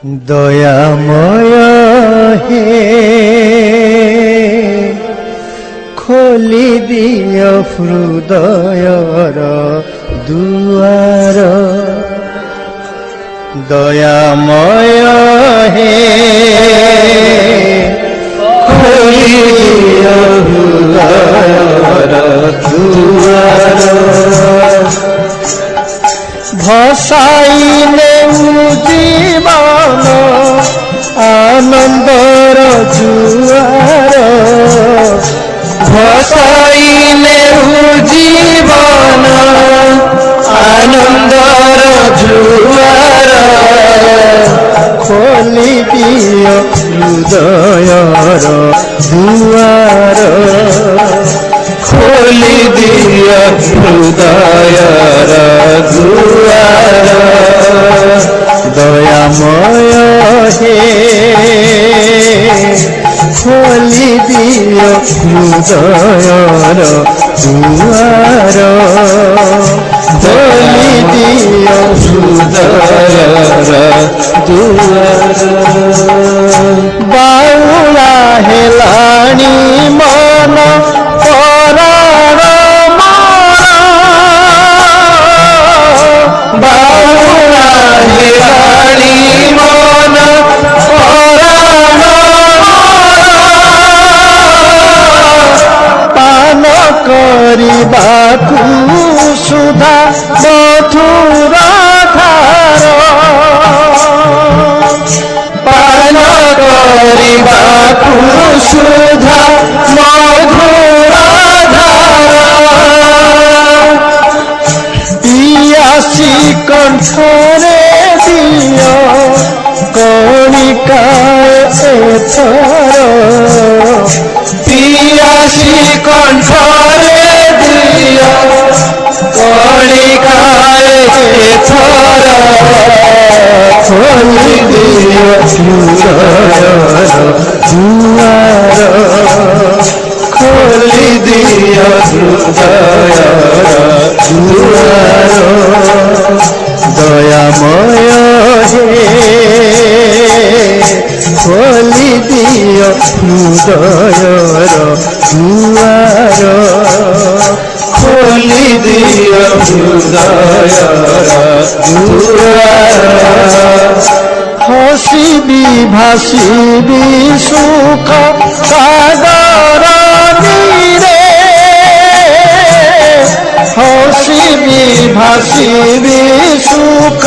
দয়াময় হে খোলি দিয় হৃদয়র দুয়ার। দয়াময় হে খোলি দিয় হৃদয়র দুয়ার। ভসাইলে জীবন আনন্দর জুয়ার। ভসাইলে জীবন আনন্দর জুয়ার। খোলি দিয় হৃদয়র দুয়ার। খোলি দিয় হৃদয়র দুয়ার। দয়াময় হে খোলি দিয় হৃদয়র দুয়ার। খোলি দিয় হৃদয়র দুয়ার। বাউলা হেলানি মন পরাণ মরা। বাউলা হেলানি মন পরাণ পান করিবাকু সুধা মথুরা ধার। পান করিবাকু সুধা মধুরা ধার। পিয়াসী কণ্ঠরে দিয় কণিকায় এথর। পিয়াসী কণ্ঠরে দিয় কণিকায় এথর। খোলি দিয় হৃদয়র দুয়ার। খোলি দিয় হৃদয়র দুয়ার। দয়াময় হে খোলি দিয় হৃদয়র দুয়ার। খোলি দিয় হৃদয়র দুয়ার। হসিবি ভাসিবি সুখ সাগর নীরে। হসিবি ভাসিবি সুখ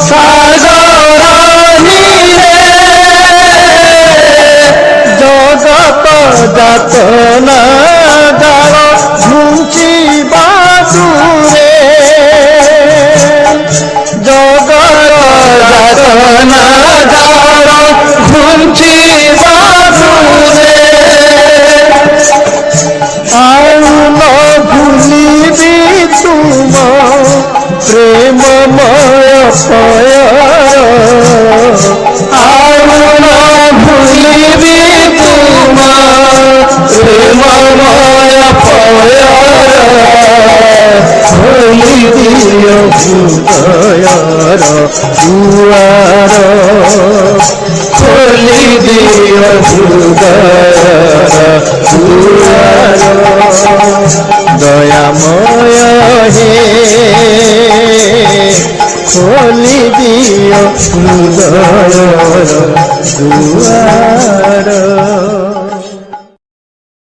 সাগর নীরে। জগত যাতনা যার ঘুঞ্চিবা দূরে। জগত যাতনা যার ঘুঞ্চিবা দূরে। আর ন ভুলিবি তুম প্রেমময় পয়। আর ন ভুলিবি তুম প্রেমময় পয়। খোলি দিয় হৃদয়র দুয়ার। খোলি দিয় হৃদয়র দুয়ার। দয়াময় হে খোলি দিয় হৃদয়র দুয়ার।